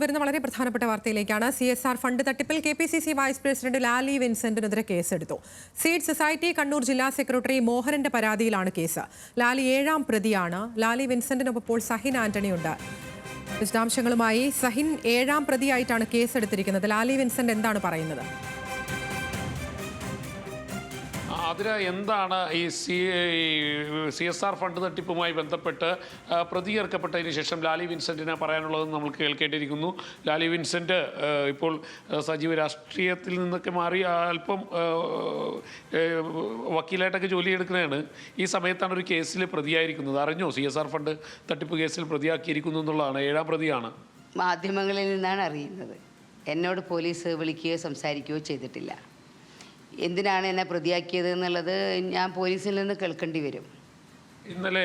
വരുന്ന വളരെ പ്രധാനപ്പെട്ട വാർത്തയിലേക്കാണ്. CSR ഫണ്ട് തട്ടിപ്പിൽ KPCC വൈസ് പ്രസിഡന്റ് ലാലി വിൻസെന്റിനെതിരെ കേസെടുത്തു. സീഡ് സൊസൈറ്റി കണ്ണൂർ ജില്ലാ സെക്രട്ടറി മോഹനന്റെ പരാതിയിലാണ് കേസ്. ലാലി 7ാം പ്രതിയാണ്. ലാലി വിൻസെന്റിനൊപ്പം ഇപ്പോൾ സഹിൻ ആന്റണിയുണ്ട്. വിശദാംശങ്ങളുമായി സഹിൻ, 7ാം പ്രതിയായിട്ടാണ് കേസെടുത്തിരിക്കുന്നത്. ലാലി വിൻസെന്റ് എന്താണ് പറയുന്നത്? അതിന് എന്താണ് ഈ CSR ഫണ്ട് തട്ടിപ്പുമായി ബന്ധപ്പെട്ട് പ്രതി ചേർക്കപ്പെട്ടതിന് ശേഷം ലാലി വിൻസെന്റിന് പറയാനുള്ളതെന്ന് നമ്മൾ കേൾക്കേണ്ടിയിരിക്കുന്നു. ലാലി വിൻസെന്റ് ഇപ്പോൾ സജീവ രാഷ്ട്രീയത്തിൽ നിന്നൊക്കെ മാറി അല്പം വക്കീലായിട്ടൊക്കെ ജോലിയെടുക്കുന്നതാണ്. ഈ സമയത്താണ് ഒരു കേസിൽ പ്രതിയായിരിക്കുന്നത്. അറിഞ്ഞോ CSR ഫണ്ട് തട്ടിപ്പ് കേസിൽ പ്രതിയാക്കിയിരിക്കുന്നു എന്നുള്ളതാണ്? 7ാം പ്രതിയാണ്. മാധ്യമങ്ങളിൽ നിന്നാണ് അറിയുന്നത്. എന്നോട് പോലീസ് വിളിക്കുകയോ സംസാരിക്കുകയോ ചെയ്തിട്ടില്ല. എന്തിനാണ് എന്നെ പ്രതിയാക്കിയത് എന്നുള്ളത് ഞാൻ പോലീസിൽ നിന്ന് കേൾക്കേണ്ടി വരും. ഇന്നലെ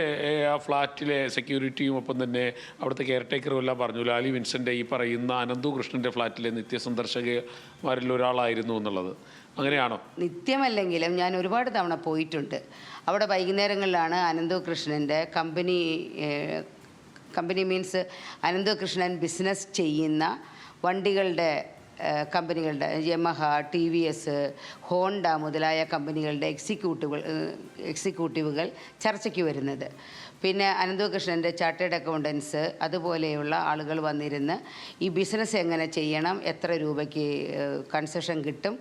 ആ ഫ്ലാറ്റിലെ സെക്യൂരിറ്റിയും ഒപ്പം തന്നെ അവിടുത്തെ കെയർടേക്കറും എല്ലാം പറഞ്ഞു ലാലി വിൻസെൻ്റ് ഈ പറയുന്ന അനന്തു കൃഷ്ണൻ്റെ ഫ്ലാറ്റിലെ നിത്യസന്ദർശകന്മാരിൽ ഒരാളായിരുന്നു എന്നുള്ളത്. അങ്ങനെയാണോ? നിത്യമല്ലെങ്കിലും ഞാൻ ഒരുപാട് തവണ പോയിട്ടുണ്ട്. അവിടെ വൈകുന്നേരങ്ങളിലാണ് അനന്തു കൃഷ്ണൻ്റെ company means Ananthu Krishnan business ചെയ്യുന്ന വണ്ടികളുടെ കമ്പനികളുടെ യമഹ, TVS, ഹോണ്ട മുതലായ കമ്പനികളുടെ എക്സിക്യൂട്ടീവുകൾ ചർച്ചയ്ക്ക് വരുന്നത്. പിന്നെ അനന്തകൃഷ്ണൻ്റെ ചാർട്ടേഡ് അക്കൗണ്ടൻസ് അതുപോലെയുള്ള ആളുകൾ വന്നിരുന്ന് ഈ ബിസിനസ് എങ്ങനെ ചെയ്യണം, എത്ര രൂപയ്ക്ക് കൺസെഷൻ കിട്ടും,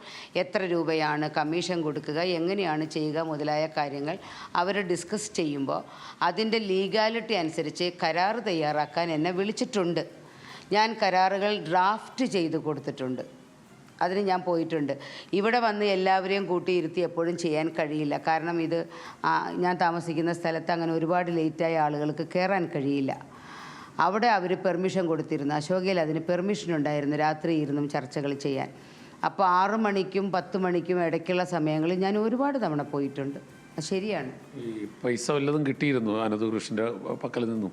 എത്ര രൂപയാണ് കമ്മീഷൻ കൊടുക്കുക, എങ്ങനെയാണ് ചെയ്യുക മുതലായ കാര്യങ്ങൾ അവർ ഡിസ്കസ് ചെയ്യുമ്പോൾ അതിൻ്റെ ലീഗാലിറ്റി അനുസരിച്ച് കരാർ തയ്യാറാക്കാൻ എന്നെ വിളിച്ചിട്ടുണ്ട്. ഞാൻ കരാറുകൾ ഡ്രാഫ്റ്റ് ചെയ്ത് കൊടുത്തിട്ടുണ്ട്. അതിന് ഞാൻ പോയിട്ടുണ്ട്. ഇവിടെ വന്ന് എല്ലാവരെയും കൂട്ടിയിരുത്തി എപ്പോഴും ചെയ്യാൻ കഴിയില്ല. കാരണം ഇത് ഞാൻ താമസിക്കുന്ന സ്ഥലത്ത് അങ്ങനെ ഒരുപാട് ലേറ്റായ ആളുകൾക്ക് കയറാൻ കഴിയില്ല. അവിടെ അവർ പെർമിഷൻ കൊടുത്തിരുന്നു. അശോകയിൽ അതിന് പെർമിഷൻ ഉണ്ടായിരുന്നു, രാത്രി ഇരുന്നും ചർച്ചകൾ ചെയ്യാൻ. അപ്പോൾ 6 മണിക്കും 10 മണിക്കും ഇടയ്ക്കുള്ള സമയങ്ങളിൽ ഞാൻ ഒരുപാട് തവണ പോയിട്ടുണ്ട്. ശരിയാണ്. ഈ പൈസ വല്ലതും കിട്ടിയിരുന്നു അനന്തകൃഷ്ണൻ്റെ പക്കൽ നിന്നും?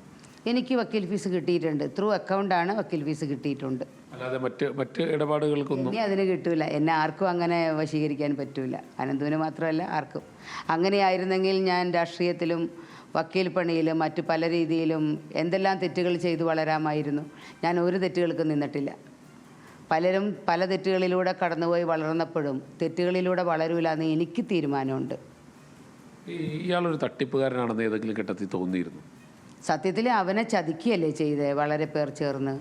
എനിക്ക് വക്കീൽ ഫീസ് കിട്ടിയിട്ടുണ്ട്. ത്രൂ അക്കൗണ്ടാണ് വക്കീൽ ഫീസ് കിട്ടിയിട്ടുണ്ട്. അല്ലാതെ മറ്റ് ഇടപാടുകൾക്കൊന്നും ഇനി അതിന് കിട്ടൂല. എന്നെ ആർക്കും അങ്ങനെ വശീകരിക്കാൻ പറ്റൂല. അനന്തുവിന് മാത്രമല്ല ആർക്കും. അങ്ങനെയായിരുന്നെങ്കിൽ ഞാൻ രാഷ്ട്രീയത്തിലും വക്കീൽ പണിയിലും മറ്റു പല രീതിയിലും എന്തെല്ലാം തെറ്റുകൾ ചെയ്തു വളരാമായിരുന്നു. ഞാൻ ഒരു തെറ്റുകൾക്കും നിന്നിട്ടില്ല. പലരും പല തെറ്റുകളിലൂടെ കടന്നുപോയി വളർന്നപ്പോഴും തെറ്റുകളിലൂടെ വളരൂല എന്ന് എനിക്ക് തീരുമാനമുണ്ട്. ഇയാളൊരു തട്ടിപ്പുകാരനാണെന്ന് ഏതെങ്കിലും ഘട്ടത്തിൽ തോന്നിയിരുന്നു? സത്യത്തിൽ അവനെ ചതിക്കുകയല്ലേ ചെയ്തേ, വളരെ പേർ ചേർന്ന്.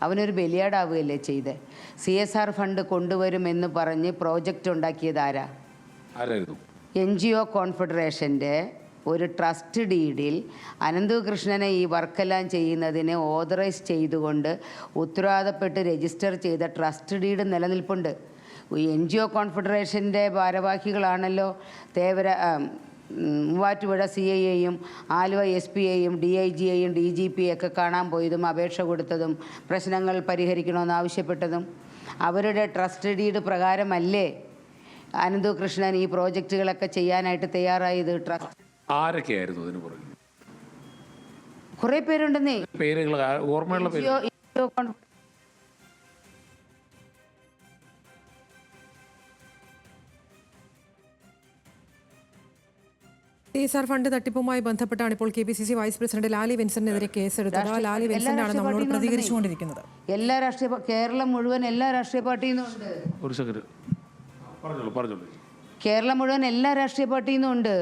അവനൊരു ബലിയാടാവുകയല്ലേ ചെയ്തേ. CSR ഫണ്ട് കൊണ്ടുവരുമെന്ന് പറഞ്ഞ് പ്രോജക്റ്റ് ഉണ്ടാക്കിയത് ആരായിരുന്നു? NGO കോൺഫെഡറേഷൻ്റെ ഒരു ട്രസ്റ്റ് ഡീഡിൽ അനന്തകൃഷ്ണനെ ഈ വർക്കെല്ലാം ചെയ്യുന്നതിന് ഓതറൈസ് ചെയ്തുകൊണ്ട് ഉത്തരവാദപ്പെട്ട് രജിസ്റ്റർ ചെയ്ത ട്രസ്റ്റ് ഡീഡ് നിലനിൽപ്പുണ്ട്. NGO കോൺഫെഡറേഷൻ്റെ ഭാരവാഹികളാണല്ലോ മൂവാറ്റുപുഴ CIയെയും ആലുവ SPയെയും DIGയെയും DGPയൊക്കെ കാണാൻ പോയതും അപേക്ഷ കൊടുത്തതും പ്രശ്നങ്ങൾ പരിഹരിക്കണമെന്ന് ആവശ്യപ്പെട്ടതും. അവരുടെ ട്രസ്റ്റ് ഡീഡ് പ്രകാരമല്ലേ അനന്തകൃഷ്ണൻ ഈ പ്രോജക്റ്റുകളൊക്കെ ചെയ്യാനായിട്ട് തയ്യാറായത്? ആരൊക്കെയായിരുന്നു അതിന് പുറകിൽ? കുറേ പേരുണ്ടെന്നേ. പേരുകൾ ഓർമ്മയുള്ള പേര്? CSR ഫണ്ട് തട്ടിപ്പുമായി ബന്ധപ്പെട്ടാണ് ഇപ്പോൾ KPCC വൈസ് പ്രസിഡന്റ് ലാലി വിൻസെന്റിനെതിരെ കേസെടുത്തത്. ലാലി വിൻസെന്റ് ആണ് നമ്മളോട് പ്രതികരിച്ചുകൊണ്ടിരിക്കുന്നത്. എല്ലാ രാഷ്ട്രീയ കേരളം മുഴുവൻ എല്ലാ രാഷ്ട്രീയ പാർട്ടിയിൽ നിന്നും ഉണ്ട്. കേരളം മുഴുവൻ എല്ലാ രാഷ്ട്രീയ പാർട്ടിയിൽ നിന്നും ഉണ്ട്.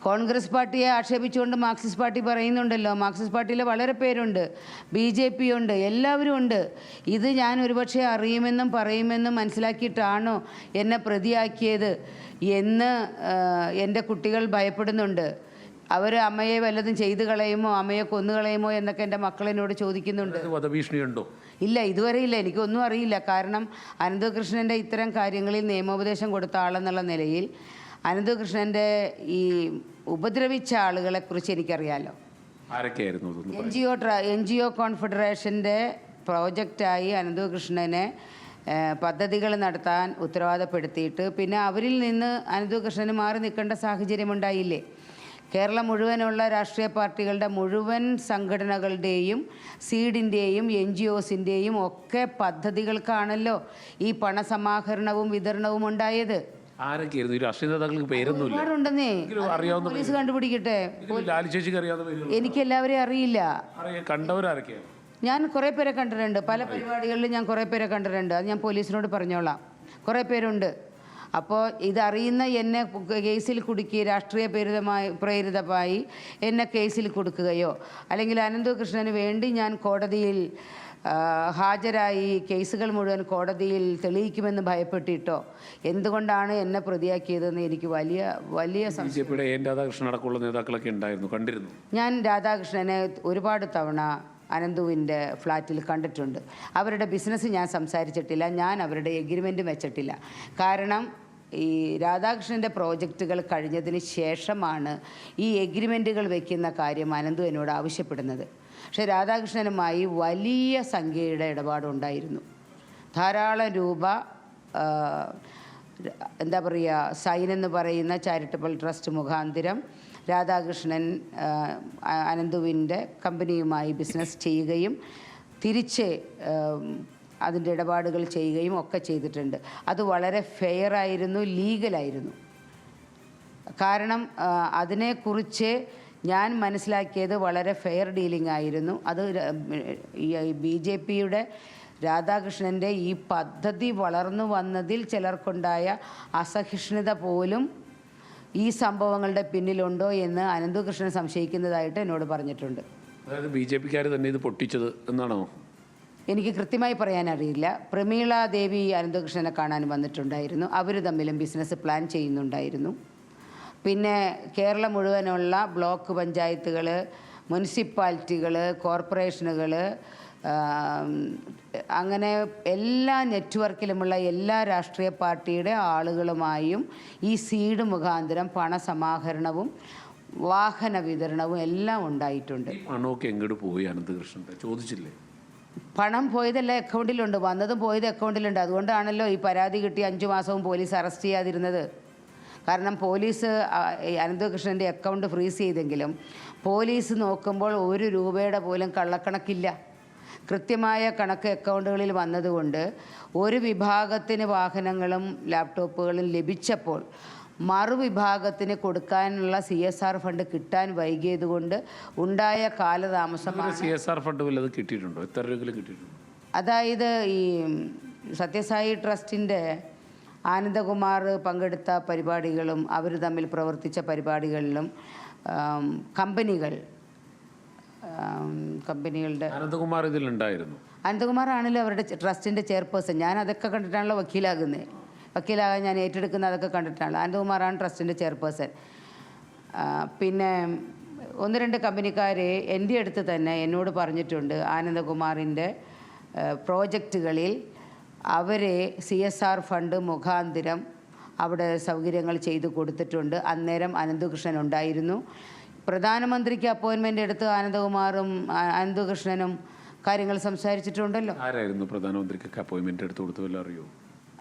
കോൺഗ്രസ് പാർട്ടിയെ ആക്ഷേപിച്ചുകൊണ്ട് മാർക്സിസ്റ്റ് പാർട്ടി പറയുന്നുണ്ടല്ലോ. മാർക്സിസ്റ്റ് പാർട്ടിയിൽ വളരെ പേരുണ്ട്, BJP ഉണ്ട്, എല്ലാവരും ഉണ്ട്. ഇത് ഞാൻ ഒരുപക്ഷെ അറിയുമെന്നും പറയുമെന്നും മനസ്സിലാക്കിയിട്ടാണോ എന്നെ പ്രതിയാക്കിയത് എന്ന് എൻ്റെ കുട്ടികൾ ഭയപ്പെടുന്നുണ്ട്. അവർ അമ്മയെ വല്ലതും ചെയ്തു കളയുമോ, അമ്മയെ കൊന്നുകളയുമോ എന്നൊക്കെ എൻ്റെ മക്കളെന്നോട് ചോദിക്കുന്നുണ്ട്. ഇല്ല, ഇതുവരെ ഇല്ല. എനിക്കൊന്നും അറിയില്ല. കാരണം അനന്തകൃഷ്ണൻ്റെ ഇത്തരം കാര്യങ്ങളിൽ നിയമോപദേശം കൊടുത്ത ആളെന്നുള്ള നിലയിൽ അനന്തകൃഷ്ണൻ്റെ ഈ ഉപദ്രവിച്ച ആളുകളെക്കുറിച്ച് എനിക്കറിയാമല്ലോ. NGO കോൺഫെഡറേഷൻ്റെ പ്രോജക്റ്റായി അനന്തകൃഷ്ണനെ പദ്ധതികൾ നടത്താൻ ഉത്തരവാദപ്പെടുത്തിയിട്ട് പിന്നെ അവരിൽ നിന്ന് അനന്തകൃഷ്ണന് മാറി നിൽക്കേണ്ട സാഹചര്യമുണ്ടായില്ലേ? കേരളം മുഴുവനുള്ള രാഷ്ട്രീയ പാർട്ടികളുടെ മുഴുവൻ സംഘടനകളുടെയും സീഡിൻ്റെയും NGOസിൻ്റെയും ഒക്കെ പദ്ധതികൾക്കാണല്ലോ ഈ പണസമാഹരണവും വിതരണവും ഉണ്ടായത്. പോലീസ് കണ്ടുപിടിക്കട്ടെ. എനിക്ക് എല്ലാവരെയും അറിയില്ല. ഞാൻ കുറേ പേരെ കണ്ടിട്ടുണ്ട്, പല പരിപാടികളിലും ഞാൻ കുറേ പേരെ കണ്ടിട്ടുണ്ട്. അത് ഞാൻ പോലീസിനോട് പറഞ്ഞോളാം. കുറേ പേരുണ്ട്. അപ്പോൾ ഇതറിയുന്ന എന്നെ കേസിൽ കുടുക്കി രാഷ്ട്രീയ പ്രേരിതമായി എന്നെ കേസിൽ കൊടുക്കുകയോ അല്ലെങ്കിൽ അനന്തകൃഷ്ണന് വേണ്ടി ഞാൻ കോടതിയിൽ ഹാജരായി കേസുകൾ മുഴുവൻ കോടതിയിൽ തെളിയിക്കുമെന്ന് ഭയപ്പെട്ടിട്ടോ എന്തുകൊണ്ടാണ് എന്നെ പ്രതിയാക്കിയതെന്ന് എനിക്ക് വലിയ സംശയം. രാധാകൃഷ്ണൻ അടക്കമുള്ള നേതാക്കളൊക്കെ ഉണ്ടായിരുന്നു, കണ്ടിരുന്നു. ഞാൻ രാധാകൃഷ്ണനെ ഒരുപാട് തവണ അനന്തുവിൻ്റെ ഫ്ലാറ്റിൽ കണ്ടിട്ടുണ്ട്. അവരുടെ ബിസിനസ് ഞാൻ സംസാരിച്ചിട്ടില്ല, ഞാൻ അവരുടെ എഗ്രിമെൻറ്റ് വെച്ചിട്ടില്ല. കാരണം ഈ രാധാകൃഷ്ണൻ്റെ പ്രോജക്റ്റുകൾ കഴിഞ്ഞതിന് ശേഷമാണ് ഈ എഗ്രിമെൻറ്റുകൾ വയ്ക്കുന്ന കാര്യം അനന്തു എന്നോട് ആവശ്യപ്പെടുന്നത്. പക്ഷേ രാധാകൃഷ്ണനുമായി വലിയ സംഖ്യയുടെ ഇടപാടുണ്ടായിരുന്നു. ധാരാളം രൂപ എന്താ പറയുക, സൈൻ എന്ന് പറയുന്ന ചാരിറ്റബിൾ ട്രസ്റ്റ് മുഖാന്തിരം രാധാകൃഷ്ണൻ അനന്തുവിൻ്റെ കമ്പനിയുമായി ബിസിനസ് ചെയ്യുകയും തിരിച്ച് അതിൻ്റെ ഇടപാടുകൾ ചെയ്യുകയും ഒക്കെ ചെയ്തിട്ടുണ്ട്. അത് വളരെ ഫെയറായിരുന്നു, ലീഗലായിരുന്നു. കാരണം അതിനെക്കുറിച്ച് ഞാൻ മനസ്സിലാക്കിയത് വളരെ ഫെയർ ഡീലിംഗ് ആയിരുന്നു. അത് BJPയുടെ രാധാകൃഷ്ണൻ്റെ ഈ പദ്ധതി വളർന്നു വന്നതിൽ ചിലർക്കുണ്ടായ അസഹിഷ്ണുത പോലും ഈ സംഭവങ്ങളുടെ പിന്നിലുണ്ടോ എന്ന് അനന്തകൃഷ്ണൻ സംശയിക്കുന്നതായിട്ട് എന്നോട് പറഞ്ഞിട്ടുണ്ട്. അതായത് BJPക്കാർ തന്നെ ഇത് പൊട്ടിച്ചത് എന്നാണോ? എനിക്ക് കൃത്യമായി പറയാനറിയില്ല. പ്രമീള ദേവി അനന്തകൃഷ്ണനെ കാണാൻ വന്നിട്ടുണ്ടായിരുന്നു. അവർ തമ്മിലും ബിസിനസ് പ്ലാൻ ചെയ്യുന്നുണ്ടായിരുന്നു. പിന്നെ കേരളം മുഴുവനുള്ള ബ്ലോക്ക് പഞ്ചായത്തുകൾ, മുനിസിപ്പാലിറ്റികൾ, കോർപ്പറേഷനുകൾ, അങ്ങനെ എല്ലാ നെറ്റ്വർക്കിലുമുള്ള എല്ലാ രാഷ്ട്രീയ പാർട്ടിയുടെ ആളുകളുമായും ഈ സീഡ് മുഖാന്തരം പണസമാഹരണവും വാഹന വിതരണവും എല്ലാം ഉണ്ടായിട്ടുണ്ട്. പണമൊക്കെ എങ്ങോട്ട് പോയി അനന്തകൃഷ്ണൻ ചോദിച്ചില്ലേ? പണം പോയതെല്ലാം അക്കൗണ്ടിലുണ്ട്, വന്നതും പോയത് അക്കൗണ്ടിലുണ്ട്. അതുകൊണ്ടാണല്ലോ ഈ പരാതി കിട്ടി 5 മാസവും പോലീസ് അറസ്റ്റ് ചെയ്യാതിരുന്നത്. കാരണം പോലീസ് അനന്തകൃഷ്ണൻ്റെ അക്കൗണ്ട് ഫ്രീസ് ചെയ്തെങ്കിലും പോലീസ് നോക്കുമ്പോൾ 1 രൂപയുടെ പോലും കള്ളക്കണക്കില്ല. കൃത്യമായ കണക്ക് അക്കൗണ്ടുകളിൽ വന്നതുകൊണ്ട് ഒരു വിഭാഗത്തിന് വാഹനങ്ങളും ലാപ്ടോപ്പുകളും ലഭിച്ചപ്പോൾ മറുവിഭാഗത്തിന് കൊടുക്കാനുള്ള CSR ഫണ്ട് കിട്ടാൻ വൈകിയതുകൊണ്ട് ഉണ്ടായ കാലതാമസമാണ്. CSR ഫണ്ട് വല്ലതും കിട്ടിയിട്ടുണ്ടോ? എത്ര രൂപ കിട്ടിയിട്ടുണ്ടോ? അതായത് ഈ സത്യസായി ട്രസ്റ്റിൻ്റെ ആനന്ദകുമാർ പങ്കെടുത്ത പരിപാടികളും അവർ തമ്മിൽ പ്രവർത്തിച്ച പരിപാടികളിലും കമ്പനികളുടെ അനന്തകുമാർ ഇതിലുണ്ടായിരുന്നു. അനന്തകുമാറാണല്ലോ അവരുടെ ട്രസ്റ്റിൻ്റെ ചെയർപേഴ്സൺ. ഞാൻ അതൊക്കെ കണ്ടിട്ടാണല്ലോ വക്കീലാകുന്നത്. വക്കീലാകാൻ ഞാൻ ഏറ്റെടുക്കുന്ന അതൊക്കെ കണ്ടിട്ടാണല്ലോ. അനന്തകുമാറാണ് ട്രസ്റ്റിൻ്റെ ചെയർപേഴ്സൺ. പിന്നെ 1-2 കമ്പനിക്കാർ എൻ്റെ അടുത്ത് തന്നെ എന്നോട് പറഞ്ഞിട്ടുണ്ട് ആനന്ദകുമാറിൻ്റെ പ്രോജക്റ്റുകളിൽ അവരെ CSR ഫണ്ട് മുഖാന്തിരം അവിടെ സൗകര്യങ്ങൾ ചെയ്തു കൊടുത്തിട്ടുണ്ട്. അന്നേരം അനന്തകൃഷ്ണൻ ഉണ്ടായിരുന്നു. പ്രധാനമന്ത്രിക്ക് അപ്പോയിൻമെൻ്റ് എടുത്ത് ആനന്ദകുമാറും അനന്തകൃഷ്ണനും കാര്യങ്ങൾ സംസാരിച്ചിട്ടുണ്ടല്ലോ. ആരായിരുന്നു പ്രധാനമന്ത്രിക്ക് അപ്പോയിൻമെൻ്റ് എടുത്ത് കൊടുത്തല്ലോ അറിയോ?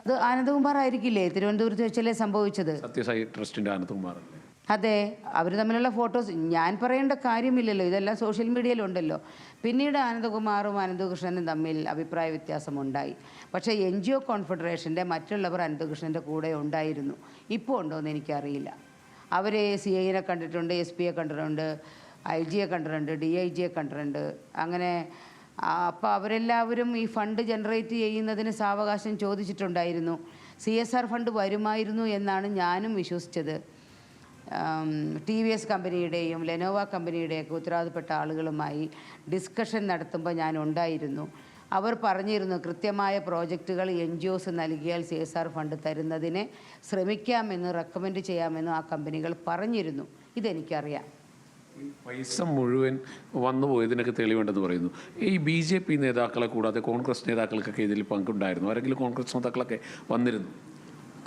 അത് ആനന്ദകുമാർ ആയിരിക്കില്ലേ? തിരുവനന്തപുരത്ത് വെച്ചല്ലേ സംഭവിച്ചത്? സത്യസായി ട്രസ്റ്റിൻ്റെ ആനന്ദകുമാർ അല്ലേ? അതെ, അവർ തമ്മിലുള്ള ഫോട്ടോസ് ഞാൻ പറയേണ്ട കാര്യമില്ലല്ലോ, ഇതെല്ലാം സോഷ്യൽ മീഡിയയിലുണ്ടല്ലോ. പിന്നീട് ആനന്ദകുമാറും അനന്തകൃഷ്ണനും തമ്മിൽ അഭിപ്രായ വ്യത്യാസമുണ്ടായി. പക്ഷേ NGO കോൺഫെഡറേഷൻ്റെ മറ്റുള്ളവർ അനന്തകൃഷ്ണൻ്റെ കൂടെ ഉണ്ടായിരുന്നു. ഇപ്പോൾ ഉണ്ടോ എന്ന് എനിക്കറിയില്ല. അവർ CIനെ കണ്ടിട്ടുണ്ട്, SP കണ്ടിട്ടുണ്ട്, IG കണ്ടിട്ടുണ്ട്, DIG കണ്ടിട്ടുണ്ട്. അങ്ങനെ അപ്പോൾ അവരെല്ലാവരും ഈ ഫണ്ട് ജനറേറ്റ് ചെയ്യുന്നതിന് സാവകാശം ചോദിച്ചിട്ടുണ്ടായിരുന്നു. CSR ഫണ്ട് വരുമായിരുന്നു എന്നാണ് ഞാനും വിശ്വസിച്ചത്. TVS കമ്പനിയുടെയും ലെനോവ കമ്പനിയുടെയൊക്കെ ഉത്തരവാദപ്പെട്ട ആളുകളുമായി ഡിസ്കഷൻ നടത്തുമ്പോൾ ഞാൻ ഉണ്ടായിരുന്നു. അവർ പറഞ്ഞിരുന്നു കൃത്യമായ പ്രോജക്റ്റുകൾ NGOs നൽകിയാൽ CSR ഫണ്ട് തരുന്നതിനെ ശ്രമിക്കാമെന്ന് റെക്കമെൻഡ് ചെയ്യാമെന്ന് ആ കമ്പനികൾ പറഞ്ഞിരുന്നു. ഇതെനിക്കറിയാം. പൈസ മുഴുവൻ വന്നു പോയതിനൊക്കെ തെളിവുണ്ടെന്ന് പറയുന്നു. ഈ BJP നേതാക്കളെ കൂടാതെ കോൺഗ്രസ് നേതാക്കൾക്കൊക്കെ ഇതിൽ പങ്കുണ്ടായിരുന്നു. ആരെങ്കിലും കോൺഗ്രസ് നേതാക്കളൊക്കെ വന്നിരുന്നു?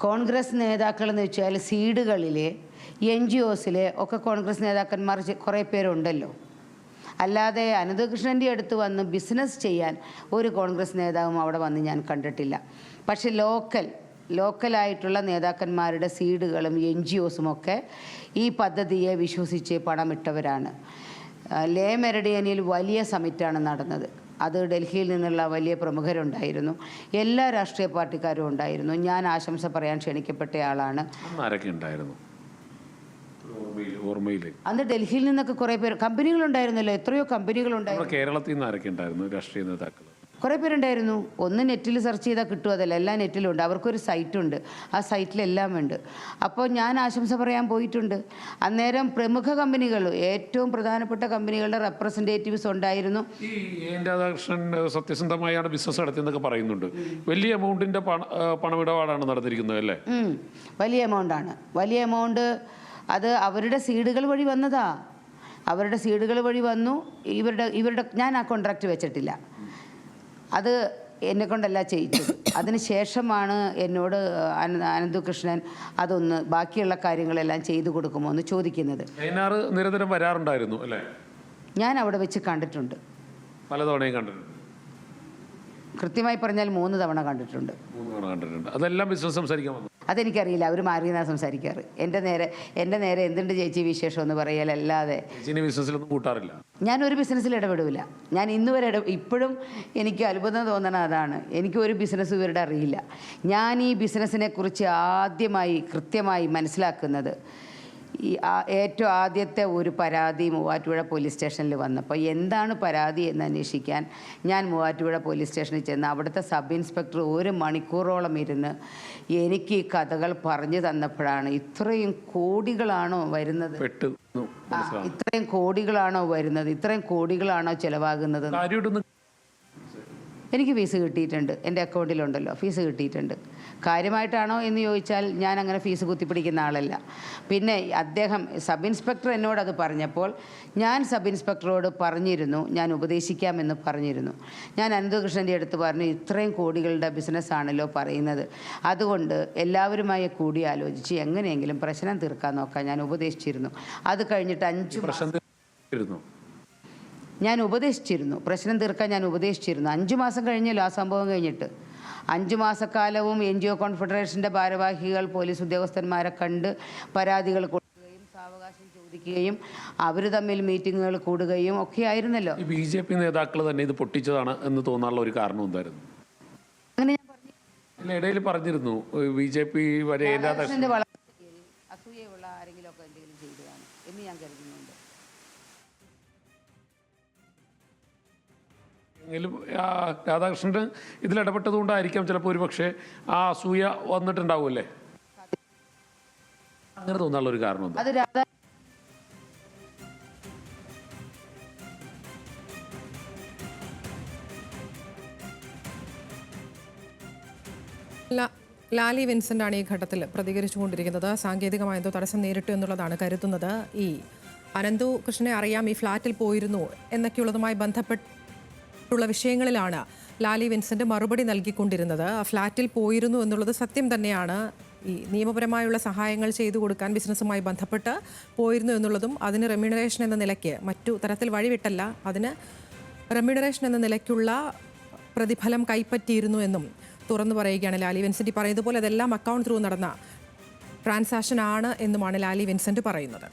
കോൺഗ്രസ് നേതാക്കൾ എന്ന് വെച്ചാൽ സീഡുകളിലെ NGOസിലെ ഒക്കെ കോൺഗ്രസ് നേതാക്കന്മാർ കുറേ പേരുണ്ടല്ലോ. അല്ലാതെ അനന്തകൃഷ്ണൻ്റെ അടുത്ത് വന്ന് ബിസിനസ് ചെയ്യാൻ ഒരു കോൺഗ്രസ് നേതാവും അവിടെ വന്ന് ഞാൻ കണ്ടിട്ടില്ല. പക്ഷേ ലോക്കലായിട്ടുള്ള നേതാക്കന്മാരുടെ സീഡുകളും NGOസും ഒക്കെ ഈ പദ്ധതിയെ വിശ്വസിച്ച് പണമിട്ടവരാണ്. ലേ മെറിഡിയനിൽ വലിയ സമിറ്റാണ് നടന്നത്. അത് ഡൽഹിയിൽ നിന്നുള്ള വലിയ പ്രമുഖരുണ്ടായിരുന്നു, എല്ലാ രാഷ്ട്രീയ പാർട്ടിക്കാരും ഉണ്ടായിരുന്നു. ഞാൻ ആശംസ പറയാൻ ക്ഷണിക്കപ്പെട്ട ആളാണ്. ആരൊക്കെ ഉണ്ടായിരുന്നു? ഓർമ്മയിൽ അന്ന് ഡൽഹിയിൽ നിന്നൊക്കെ കുറേ പേര് കമ്പനികളുണ്ടായിരുന്നല്ലോ, എത്രയോ കമ്പനികളുണ്ടായിരുന്നു. നമ്മുടെ കേരളത്തിൽ നിന്ന് ആരൊക്കെ ഉണ്ടായിരുന്നു രാഷ്ട്രീയ നേതാക്കൾ? കുറേ പേരുണ്ടായിരുന്നു. ഒന്ന് നെറ്റിൽ സെർച്ച് ചെയ്താൽ കിട്ടും, അതല്ല എല്ലാ നെറ്റിലും ഉണ്ട്. അവർക്കൊരു സൈറ്റുണ്ട്, ആ സൈറ്റിലെല്ലാം ഉണ്ട്. അപ്പോൾ ഞാൻ ആശംസ പറയാൻ പോയിട്ടുണ്ട്. അന്നേരം പ്രമുഖ കമ്പനികൾ, ഏറ്റവും പ്രധാനപ്പെട്ട കമ്പനികളുടെ റെപ്രസെൻറ്റേറ്റീവ്സ് ഉണ്ടായിരുന്നു. ഈ എൻ രാധാകൃഷ്ണൻ സത്യസന്ധമായാണ് ബിസിനസ് നടത്തിയെന്നൊക്കെ പറയുന്നുണ്ട്. വലിയ എമൗണ്ടിൻ്റെ പണമിടപാടാണ് നടന്നിരിക്കുന്നത് അല്ലേ? വലിയ എമൗണ്ടാണ്, വലിയ എമൗണ്ട്. അത് അവരുടെ സീഡുകൾ വഴി വന്നതാ, അവരുടെ സീഡുകൾ വഴി വന്നു. ഇവരുടെ ഞാൻ ആ കോൺട്രാക്റ്റ് വെച്ചിട്ടില്ല, അത് എന്നെക്കൊണ്ടല്ല ചെയ്യിച്ചത്. അതിന് ശേഷമാണ് എന്നോട് അനന്തകൃഷ്ണൻ അതൊന്ന് ബാക്കിയുള്ള കാര്യങ്ങളെല്ലാം ചെയ്തു കൊടുക്കുമോ എന്ന് ചോദിക്കുന്നത്. നിരന്തരം വരാറുണ്ടായിരുന്നു അല്ലേ? ഞാൻ അവിടെ വെച്ച് കണ്ടിട്ടുണ്ട്, പലതവണയും കണ്ടിട്ടുണ്ട്. കൃത്യമായി പറഞ്ഞാൽ 3 തവണ കണ്ടിട്ടുണ്ട്. 3 തവണ കണ്ടിട്ടുണ്ട്. അതെല്ലാം ബിസിനസ് സംസാരിക്കാൻ വന്നു. അതെനിക്കറിയില്ല, അവർ മാറിയെന്നാണ് സംസാരിക്കാറ്. എൻ്റെ നേരെ എന്തുണ്ട് ചേച്ചി വിശേഷം എന്ന് പറയലല്ലാതെ ബിസിനസ്സിലൊന്നും കൂട്ടാറില്ല. ഞാനൊരു ബിസിനസ്സിൽ ഇടപെടില്ല. ഞാൻ ഇന്ന് വരെ ഇപ്പോഴും എനിക്ക് അത്ഭുതം തോന്നണ അതാണ്. എനിക്ക് ഒരു ബിസിനസ് ഇവരുടെ അറിയില്ല. ഞാൻ ഈ ബിസിനസ്സിനെ കുറിച്ച് ആദ്യമായി കൃത്യമായി മനസ്സിലാക്കുന്നത് ഏറ്റവും ആദ്യത്തെ ഒരു പരാതി മൂവാറ്റുപുഴ പോലീസ് സ്റ്റേഷനിൽ വന്നപ്പോൾ എന്താണ് പരാതി എന്ന് അന്വേഷിക്കാൻ ഞാൻ മൂവാറ്റുപുഴ പോലീസ് സ്റ്റേഷനിൽ ചെന്ന് അവിടുത്തെ സബ് ഇൻസ്പെക്ടർ 1 മണിക്കൂറോളം ഇരുന്ന് എനിക്ക് ഈ കഥകൾ പറഞ്ഞു തന്നപ്പോഴാണ് ഇത്രയും കോടികളാണോ വരുന്നത്, ഇത്രയും കോടികളാണോ വരുന്നത്, ഇത്രയും കോടികളാണോ ചിലവാകുന്നത്. എനിക്ക് ഫീസ് കിട്ടിയിട്ടുണ്ട്, എൻ്റെ അക്കൗണ്ടിലുണ്ടല്ലോ, ഫീസ് കിട്ടിയിട്ടുണ്ട്. കാര്യമായിട്ടാണോ എന്ന് ചോദിച്ചാൽ ഞാൻ അങ്ങനെ ഫീസ് കുത്തിപ്പിടിക്കുന്ന ആളല്ല. പിന്നെ അദ്ദേഹം സബ് ഇൻസ്പെക്ടർ എന്നോടത് പറഞ്ഞപ്പോൾ ഞാൻ സബ് ഇൻസ്പെക്ടറോട് പറഞ്ഞിരുന്നു, ഞാൻ ഉപദേശിക്കാമെന്ന് പറഞ്ഞിരുന്നു. ഞാൻ അനന്തകൃഷ്ണൻ്റെ അടുത്ത് പറഞ്ഞു, ഇത്രയും കോടികളുടെ ബിസിനസ്സാണല്ലോ പറയുന്നത്, അതുകൊണ്ട് എല്ലാവരുമായി കൂടി ആലോചിച്ച് എങ്ങനെയെങ്കിലും പ്രശ്നം തീർക്കാൻ നോക്കാൻ ഞാൻ ഉപദേശിച്ചിരുന്നു. അത് കഴിഞ്ഞിട്ട് 5 പ്രശ്നം തീർക്കാൻ ഞാൻ ഉപദേശിച്ചിരുന്നു. 5 മാസം കഴിഞ്ഞല്ലോ ആ സംഭവം കഴിഞ്ഞിട്ട്. 5 മാസക്കാലവും NGO കോൺഫെഡറേഷൻ്റെ ഭാരവാഹികൾ പോലീസ് ഉദ്യോഗസ്ഥന്മാരെ കണ്ട് പരാതികൾ കൊടുക്കുകയും സാവകാശം ചോദിക്കുകയും അവർ തമ്മിൽ മീറ്റിങ്ങുകൾ കൂടുകയും ഒക്കെ ആയിരുന്നല്ലോ. BJP നേതാക്കൾ തന്നെ ഇത് പൊട്ടിച്ചതാണ് എന്ന് തോന്നാനുള്ള ഒരു കാരണം എന്തായിരുന്നു? അങ്ങനെ ഞാൻ ഇടയിൽ പറഞ്ഞിരുന്നു BJP വരെ അസൂയുള്ള ആരെങ്കിലും ഒക്കെ എന്തെങ്കിലും ചെയ്തതാണ് എന്ന് ഞാൻ കരുതുന്നുണ്ട്. എങ്കിലും രാധാകൃഷ്ണന് ഇതിൽ ഇടപെട്ടതുകൊണ്ടായിരിക്കാം ചിലപ്പോൾ ഒരു പക്ഷേ ആ അസൂയ വന്നിട്ടുണ്ടാവുമല്ലേ? അങ്ങനെ തോന്നാനുള്ള ഒരു കാരണം എന്താ? ലാലി വിൻസെന്റ് ആണ് ഈ ഘട്ടത്തിൽ പ്രതികരിച്ചുകൊണ്ടിരിക്കുന്നത്. സാങ്കേതികമായ എന്തോ തടസ്സം നേരിട്ടു എന്നുള്ളതാണ് കരുതുന്നത്. ഈ അനന്തു കൃഷ്ണനെ അറിയാം, ഈ ഫ്ലാറ്റിൽ പോയിരുന്നു എന്നൊക്കെയുള്ളതുമായി ബന്ധപ്പെട്ടുള്ള വിഷയങ്ങളിലാണ് ലാലി വിൻസെന്റ് മറുപടി നൽകിക്കൊണ്ടിരുന്നത്. ഫ്ലാറ്റിൽ പോയിരുന്നു എന്നുള്ളത് സത്യം തന്നെയാണ്. ഈ നിയമപരമായുള്ള സഹായങ്ങൾ ചെയ്തു കൊടുക്കാൻ ബിസിനസ്സുമായി ബന്ധപ്പെട്ട് പോയിരുന്നു എന്നുള്ളതും അതിന് റെമ്യൂണറേഷൻ എന്ന നിലയ്ക്ക് മറ്റു തരത്തിൽ വഴിവിട്ടല്ല, അതിന് റെമ്യൂണറേഷൻ എന്ന നിലയ്ക്കുള്ള പ്രതിഫലം കൈപ്പറ്റിയിരുന്നു എന്നും തുറന്നു പറയുകയാണ് ലാലി വിൻസെന്റ്. പറയുന്നതുപോലെ അതെല്ലാം അക്കൗണ്ട് ത്രൂ നടന്ന ട്രാൻസാക്ഷൻ ആണ് എന്നുമാണ് ലാലി വിൻസെന്റ് പറയുന്നത്.